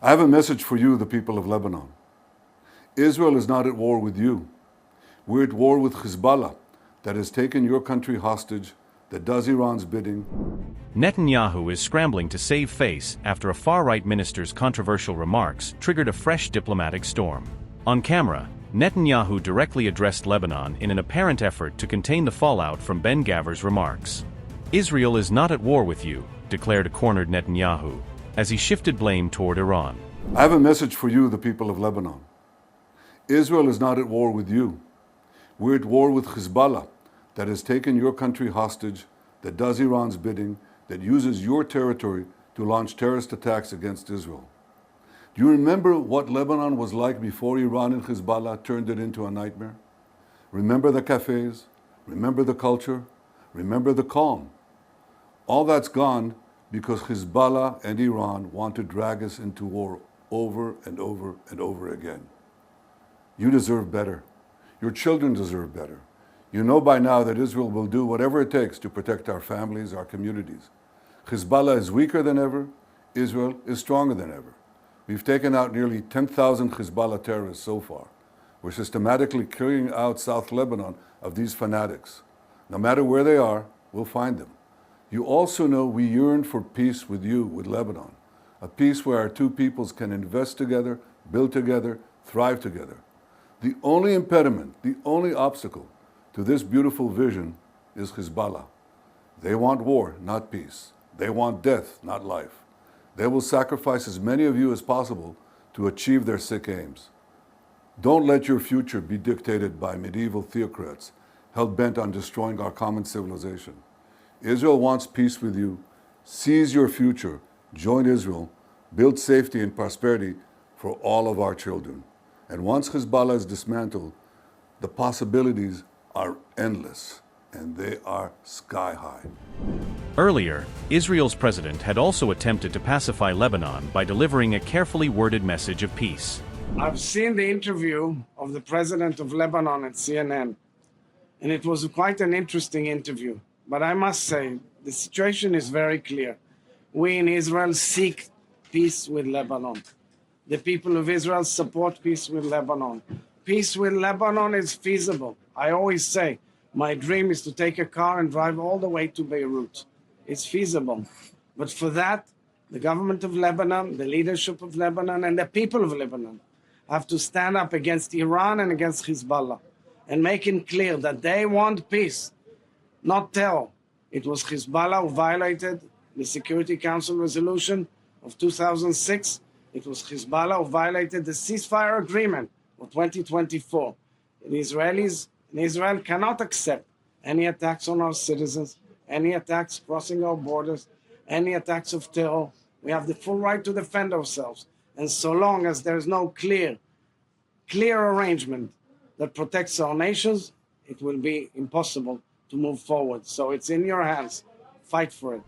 I have a message for you, the people of Lebanon. Israel is not at war with you. We're at war with Hezbollah, that has taken your country hostage, that does Iran's bidding. Netanyahu is scrambling to save face after a far-right minister's controversial remarks triggered a fresh diplomatic storm. On camera, Netanyahu directly addressed Lebanon in an apparent effort to contain the fallout from Ben-Gvir's remarks. Israel is not at war with you, declared a cornered Netanyahu, as he shifted blame toward Iran. I have a message for you, the people of Lebanon. Israel is not at war with you. We're at war with Hezbollah, that has taken your country hostage, that does Iran's bidding, that uses your territory to launch terrorist attacks against Israel. Do you remember what Lebanon was like before Iran and Hezbollah turned it into a nightmare? Remember the cafes? Remember the culture? Remember the calm? All that's gone because Hezbollah and Iran want to drag us into war over and over and over again. You deserve better. Your children deserve better. You know by now that Israel will do whatever it takes to protect our families, our communities. Hezbollah is weaker than ever. Israel is stronger than ever. We've taken out nearly 10,000 Hezbollah terrorists so far. We're systematically clearing out South Lebanon of these fanatics. No matter where they are, we'll find them. You also know we yearn for peace with you, with Lebanon. A peace where our two peoples can invest together, build together, thrive together. The only impediment, the only obstacle to this beautiful vision is Hezbollah. They want war, not peace. They want death, not life. They will sacrifice as many of you as possible to achieve their sick aims. Don't let your future be dictated by medieval theocrats hell-bent on destroying our common civilization. Israel wants peace with you. Seize your future. Join Israel. Build safety and prosperity for all of our children. And once Hezbollah is dismantled, the possibilities are endless, and they are sky high. Earlier, Israel's president had also attempted to pacify Lebanon by delivering a carefully worded message of peace. I've seen the interview of the president of Lebanon at CNN, and it was quite an interesting interview. But I must say, the situation is very clear. We in Israel seek peace with Lebanon. The people of Israel support peace with Lebanon. Peace with Lebanon is feasible. I always say, my dream is to take a car and drive all the way to Beirut. It's feasible. But for that, the government of Lebanon, the leadership of Lebanon, and the people of Lebanon have to stand up against Iran and against Hezbollah and make it clear that they want peace, not terror. It was Hezbollah who violated the Security Council resolution of 2006. It was Hezbollah who violated the ceasefire agreement of 2024. The Israelis in Israel cannot accept any attacks on our citizens, any attacks crossing our borders, any attacks of terror. We have the full right to defend ourselves. And so long as there is no clear arrangement that protects our nations, it will be impossible to move forward. So it's in your hands. Fight for it.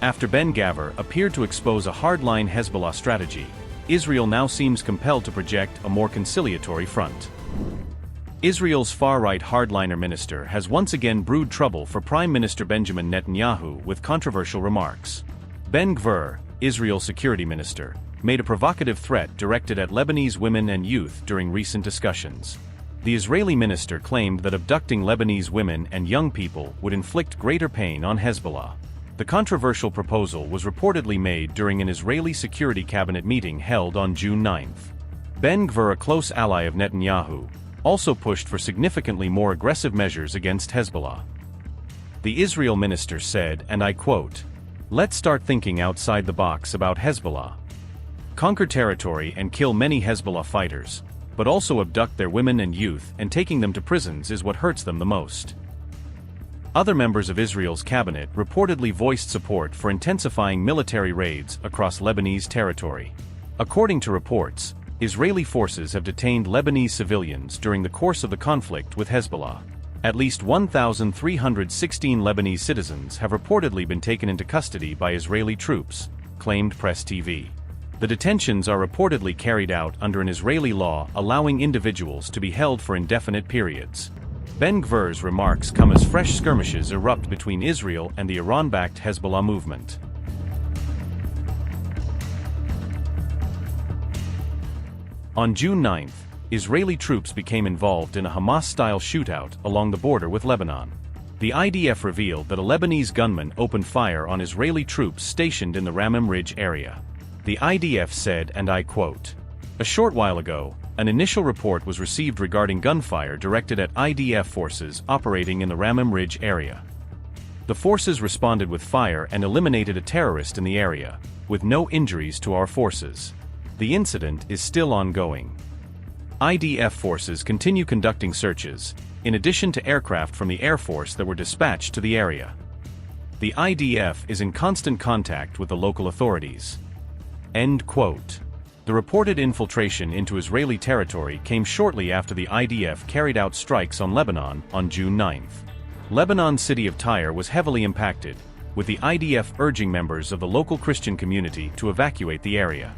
After Ben-Gvir appeared to expose a hardline Hezbollah strategy, Israel now seems compelled to project a more conciliatory front. Israel's far-right hardliner minister has once again brewed trouble for Prime Minister Benjamin Netanyahu with controversial remarks. Ben-Gvir, Israel's security minister, made a provocative threat directed at Lebanese women and youth during recent discussions. The Israeli minister claimed that abducting Lebanese women and young people would inflict greater pain on Hezbollah. The controversial proposal was reportedly made during an Israeli Security Cabinet meeting held on June 9. Ben-Gvir, a close ally of Netanyahu, also pushed for significantly more aggressive measures against Hezbollah. The Israel minister said, and I quote, "Let's start thinking outside the box about Hezbollah. Conquer territory and kill many Hezbollah fighters, but also abduct their women and youth, and taking them to prisons is what hurts them the most." Other members of Israel's cabinet reportedly voiced support for intensifying military raids across Lebanese territory. According to reports, Israeli forces have detained Lebanese civilians during the course of the conflict with Hezbollah. At least 1,316 Lebanese citizens have reportedly been taken into custody by Israeli troops, claimed Press TV. The detentions are reportedly carried out under an Israeli law allowing individuals to be held for indefinite periods. Ben-Gvir's remarks come as fresh skirmishes erupt between Israel and the Iran-backed Hezbollah movement. On June 9th, Israeli troops became involved in a Hamas-style shootout along the border with Lebanon. The IDF revealed that a Lebanese gunman opened fire on Israeli troops stationed in the Ramim Ridge area. The IDF said, and I quote, "A short while ago, an initial report was received regarding gunfire directed at IDF forces operating in the Ramim Ridge area. The forces responded with fire and eliminated a terrorist in the area, with no injuries to our forces. The incident is still ongoing." IDF forces continue conducting searches, in addition to aircraft from the Air Force that were dispatched to the area. The IDF is in constant contact with the local authorities. End quote. The reported infiltration into Israeli territory came shortly after the IDF carried out strikes on Lebanon on June 9th. Lebanon's city of Tyre was heavily impacted, with the IDF urging members of the local Christian community to evacuate the area.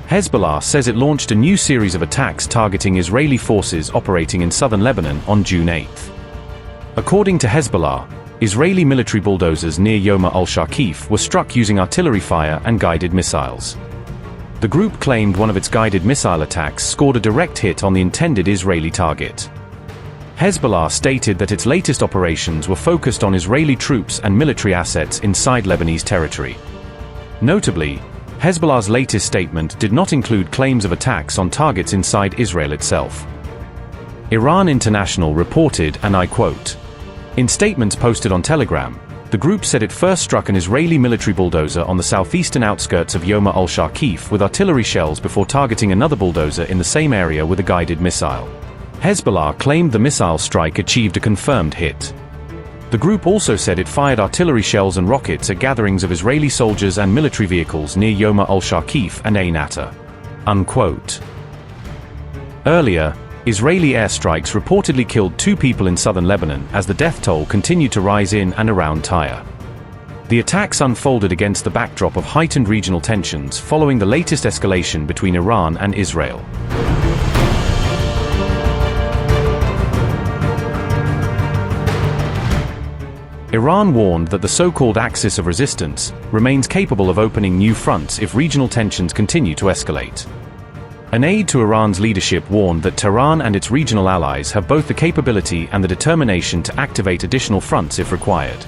Hezbollah says it launched a new series of attacks targeting Israeli forces operating in southern Lebanon on June 8th. According to Hezbollah, Israeli military bulldozers near Yoma al-Shakif were struck using artillery fire and guided missiles. The group claimed one of its guided missile attacks scored a direct hit on the intended Israeli target. Hezbollah stated that its latest operations were focused on Israeli troops and military assets inside Lebanese territory. Notably, Hezbollah's latest statement did not include claims of attacks on targets inside Israel itself. Iran International reported, and I quote, "In statements posted on Telegram, the group said it first struck an Israeli military bulldozer on the southeastern outskirts of Yoma al-Shakif with artillery shells before targeting another bulldozer in the same area with a guided missile." Hezbollah claimed the missile strike achieved a confirmed hit. The group also said it fired artillery shells and rockets at gatherings of Israeli soldiers and military vehicles near Yoma al-Shakif and Ain Atta. Unquote. Earlier, Israeli airstrikes reportedly killed 2 people in southern Lebanon as the death toll continued to rise in and around Tyre. The attacks unfolded against the backdrop of heightened regional tensions following the latest escalation between Iran and Israel. Iran warned that the so-called axis of resistance remains capable of opening new fronts if regional tensions continue to escalate. An aide to Iran's leadership warned that Tehran and its regional allies have both the capability and the determination to activate additional fronts if required.